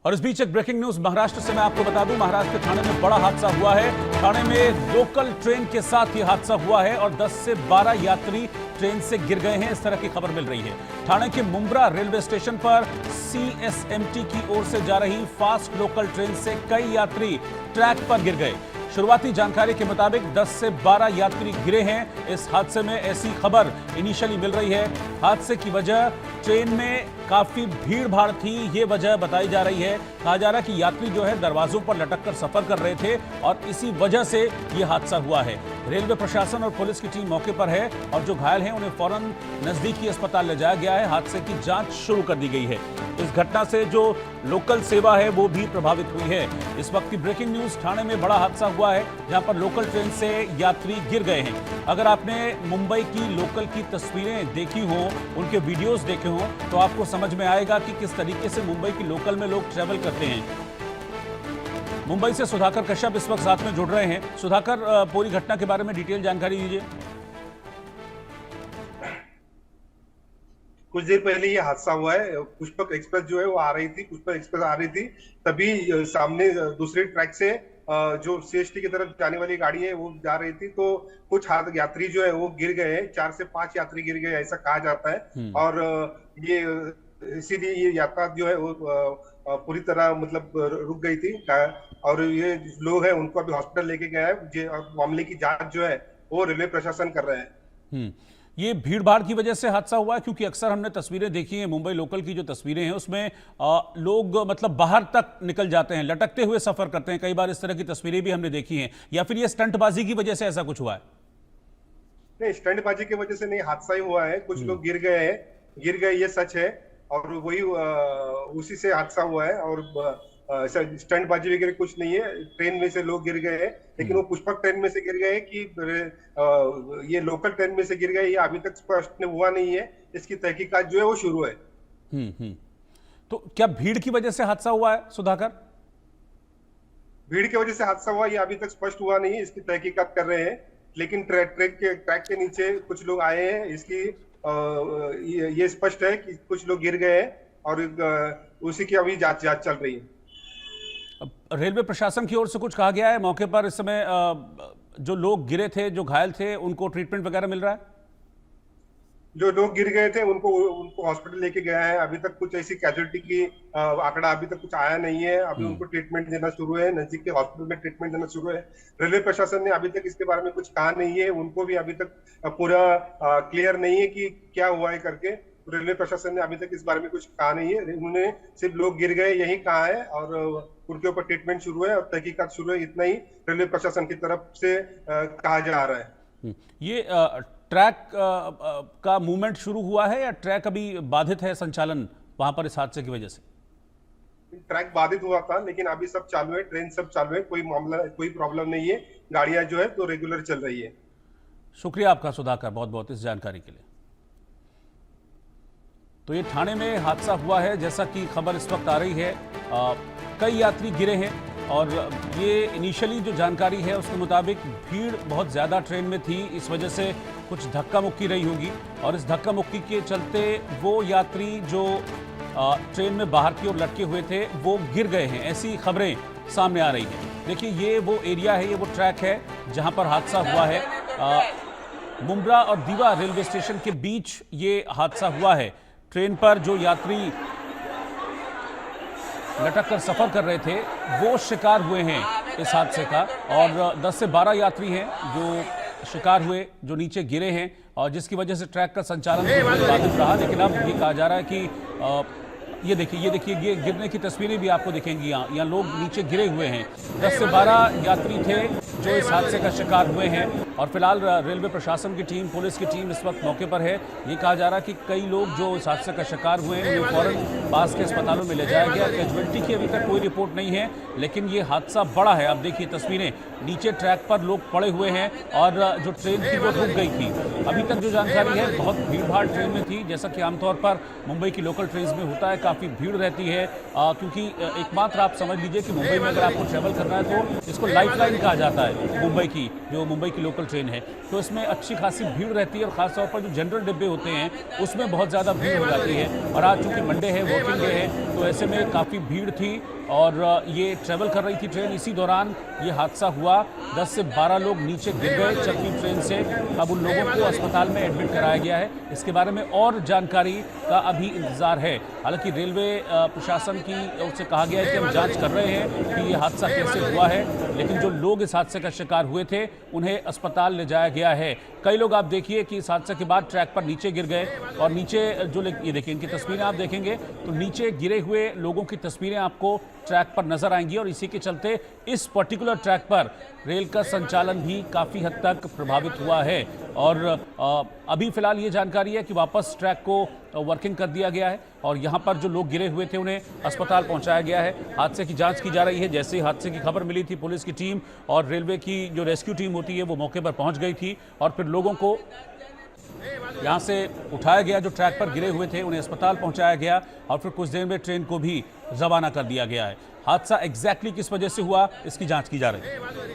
और इस बीच एक ब्रेकिंग न्यूज महाराष्ट्र से मैं आपको बता दूं, महाराष्ट्र के ठाणे में बड़ा हादसा हुआ है। ठाणे में लोकल ट्रेन के साथ ये हादसा हुआ है और 10 से 12 यात्री ट्रेन से गिर गए हैं, इस तरह की खबर मिल रही है। ठाणे के मुंब्रा रेलवे स्टेशन पर सीएसएमटी की ओर से जा रही फास्ट लोकल ट्रेन से कई यात्री ट्रैक पर गिर गए। शुरुआती जानकारी के मुताबिक 10 से 12 यात्री गिरे हैं। इस हादसे में ऐसी खबर इनिशियली मिल रही है। हादसे की वजह ट्रेन में काफी भीड़ भाड़ थी, ये वजह बताई जा रही है। कहा जा रहा है कि यात्री जो है दरवाजों पर लटक कर सफर कर रहे थे और इसी वजह से ये हादसा हुआ है। रेलवे प्रशासन और पुलिस की टीम मौके पर है और जो घायल हैं उन्हें फौरन नजदीकी अस्पताल ले जाया गया है। हादसे की जांच शुरू कर दी गई है। इस घटना से जो लोकल सेवा है वो भी प्रभावित हुई है। इस वक्त की ब्रेकिंग न्यूज, ठाणे में बड़ा हादसा हुआ है जहां पर लोकल ट्रेन से यात्री गिर गए हैं। अगर आपने मुंबई की लोकल की तस्वीरें देखी हो, उनके वीडियोस देखे हो, तो आपको समझ में आएगा कि किस तरीके से मुंबई की लोकल में लोग ट्रैवल करते हैं। मुंबई से सुधाकर कश्यप इस वक्त साथ में जुड़ रहे हैं। सुधाकर, पूरी घटना के बारे में डिटेल जानकारी दीजिए। कुछ देर पहले ये हादसा हुआ है। पुष्पक एक्सप्रेस जो है वो आ रही थी, पुष्पक एक्सप्रेस आ रही थी, तभी सामने दूसरे ट्रैक से जो सीएसटी की तरफ जाने वाली गाड़ी है वो जा रही थी, तो कुछ यात्री जो है वो गिर गए हैं। 4 से 5 यात्री गिर गए ऐसा कहा जाता है। और ये इसीलिए ये यात्रा जो है वो पूरी तरह मतलब रुक गई थी। और ये लोग हैं उनको अभी हॉस्पिटल लेके गया है और मामले की जांच जो है वो रेलवे प्रशासन कर रहे हैं। ये भीड़ भाड़ की वजह से हादसा हुआ है, क्योंकि अक्सर हमने तस्वीरें देखी हैं, मुंबई लोकल की जो तस्वीरें हैं उसमें लोग मतलब बाहर तक निकल जाते हैं, लटकते हुए सफर करते हैं। कई बार इस तरह की तस्वीरें भी हमने देखी हैं। या फिर ये स्टंटबाजी की वजह से ऐसा कुछ हुआ है? नहीं, स्टंटबाजी की वजह से नहीं, हादसा ही हुआ है। कुछ लोग गिर गए हैं, गिर गए ये सच है, और वही उसी से हादसा हुआ है। और स्टंटबाजी वगैरह कुछ नहीं है। ट्रेन में से लोग गिर गए हैं, लेकिन वो पुष्पक ट्रेन में से गिर गए कि ये लोकल ट्रेन में से गिर गए, ये अभी तक स्पष्ट हुआ नहीं है। इसकी तहकीकात जो है वो शुरू है। तो क्या भीड़ की वजह से हादसा हुआ है सुधाकर? भीड़ की वजह से हादसा हुआ ये अभी तक स्पष्ट हुआ नहीं है, इसकी तहकीकात कर रहे हैं। लेकिन ट्रैक के नीचे कुछ लोग आए हैं, इसकी ये स्पष्ट है कि कुछ लोग गिर गए हैं और उसी की अभी जांच चल रही है। रेलवे प्रशासन की ओर से कुछ कहा गया है मौके पर? इस समय जो लोग गिरे थे, जो घायल थे, उनको ट्रीटमेंट वगैरह मिल रहा है? जो लोग गिर गए थे उनको हॉस्पिटल लेके गया है। अभी तक कुछ ऐसी कैजुअलिटी की आंकड़ा अभी तक कुछ आया नहीं है। अभी उनको ट्रीटमेंट देना शुरू है, नजदीक के हॉस्पिटल में ट्रीटमेंट देना शुरू है। रेलवे प्रशासन ने अभी तक इसके बारे में कुछ कहा नहीं है। उनको भी अभी तक पूरा क्लियर नहीं है कि क्या हुआ है करके। रेलवे प्रशासन ने अभी तक इस बारे में कुछ कहा नहीं है। उन्होंने सिर्फ लोग गिर गए यही कहा है और उनके ऊपर ट्रीटमेंट शुरू है और तहकीकात शुरू है, इतना ही रेलवे प्रशासन की तरफ से कहा जा रहा है। ये ट्रैक का मूवमेंट शुरू हुआ है या ट्रैक अभी बाधित है संचालन वहां पर इस हादसे की वजह से? ट्रैक बाधित हुआ था, लेकिन अभी सब चालू है, ट्रेन सब चालू है, कोई मामला कोई प्रॉब्लम नहीं है। गाड़ियां जो है तो रेगुलर चल रही है। शुक्रिया आपका सुधाकर, बहुत बहुत इस जानकारी के लिए। तो ये ठाणे में हादसा हुआ है, जैसा कि खबर इस वक्त आ रही है। कई यात्री गिरे हैं और ये इनिशियली जो जानकारी है उसके मुताबिक भीड़ बहुत ज़्यादा ट्रेन में थी, इस वजह से कुछ धक्का मुक्की रही होगी और इस धक्का मुक्की के चलते वो यात्री जो ट्रेन में बाहर की ओर लटके हुए थे वो गिर गए हैं, ऐसी खबरें सामने आ रही हैं। देखिए, ये वो एरिया है, ये वो ट्रैक है जहां पर हादसा हुआ है। मुंब्रा और दीवा रेलवे स्टेशन के बीच ये हादसा हुआ है। ट्रेन पर जो यात्री लटक कर सफर कर रहे थे वो शिकार हुए हैं इस हादसे का, और 10 से 12 यात्री हैं जो शिकार हुए, जो नीचे गिरे हैं, और जिसकी वजह से ट्रैक का संचालन बाधित रहा। लेकिन अब ये कहा जा रहा है कि ये देखिए ये गिरने की तस्वीरें भी आपको दिखेंगी। यहाँ लोग नीचे गिरे हुए हैं। 10 से 12 यात्री थे जो इस हादसे का शिकार हुए हैं और फिलहाल रेलवे प्रशासन की टीम, पुलिस की टीम इस वक्त मौके पर है। ये कहा जा रहा है कि कई लोग जो इस हादसे का शिकार हुए हैं उन्हें फौरन पास के अस्पतालों में ले जाया गया। कैजुअलिटी की अभी तक कोई रिपोर्ट नहीं है, लेकिन ये हादसा बड़ा है। अब देखिए तस्वीरें, नीचे ट्रैक पर लोग पड़े हुए हैं और जो ट्रेन थी वो रुक गई थी। अभी तक जो जानकारी है, बहुत भीड़ भाड़ ट्रेन में थी, जैसा कि आमतौर पर मुंबई की लोकल ट्रेन में होता है, काफ़ी भीड़ रहती है। क्योंकि एकमात्र आप समझ लीजिए कि मुंबई में अगर आपको ट्रैवल करना है तो इसको लाइफलाइन कहा जाता है। मुंबई की जो मुंबई की लोकल ट्रेन है, तो इसमें अच्छी खासी भीड़ रहती है और ख़ासतौर पर जो जनरल डिब्बे होते हैं उसमें बहुत ज़्यादा भीड़ हो जाती है। और आज चूँकि मंडे है, वर्किंग डे है, तो ऐसे में काफ़ी भीड़ थी और ये ट्रैवल कर रही थी ट्रेन। इसी दौरान ये हादसा हुआ। 10 से 12 लोग नीचे गिर गए चलती ट्रेन से। अब उन लोगों को अस्पताल में एडमिट कराया गया है। इसके बारे में और जानकारी का अभी इंतजार है। हालांकि रेलवे प्रशासन की ओर से कहा गया है कि हम जांच कर रहे हैं कि ये हादसा कैसे हुआ है, लेकिन जो लोग इस हादसे का शिकार हुए थे उन्हें अस्पताल ले जाया गया है। कई लोग आप देखिए कि इस हादसे के बाद ट्रैक पर नीचे गिर गए और नीचे जो ये देखिए, इनकी तस्वीरें आप देखेंगे तो नीचे गिरे हुए लोगों की तस्वीरें आपको ट्रैक पर नजर आएंगी और इसी के चलते इस पर्टिकुलर ट्रैक पर रेल का संचालन भी काफ़ी हद तक प्रभावित हुआ है। और अभी फिलहाल ये जानकारी है कि वापस ट्रैक को वर्किंग कर दिया गया है और यहाँ पर जो लोग गिरे हुए थे उन्हें अस्पताल पहुँचाया गया है। हादसे की जांच की जा रही है। जैसे ही हादसे की खबर मिली थी, पुलिस की टीम और रेलवे की जो रेस्क्यू टीम होती है वो मौके पर पहुँच गई थी और फिर लोगों को यहाँ से उठाया गया। जो ट्रैक पर गिरे हुए थे उन्हें अस्पताल पहुँचाया गया और फिर कुछ देर में ट्रेन को भी रवाना कर दिया गया है। हादसा एग्जैक्टली किस वजह से हुआ, इसकी जांच की जा रही है।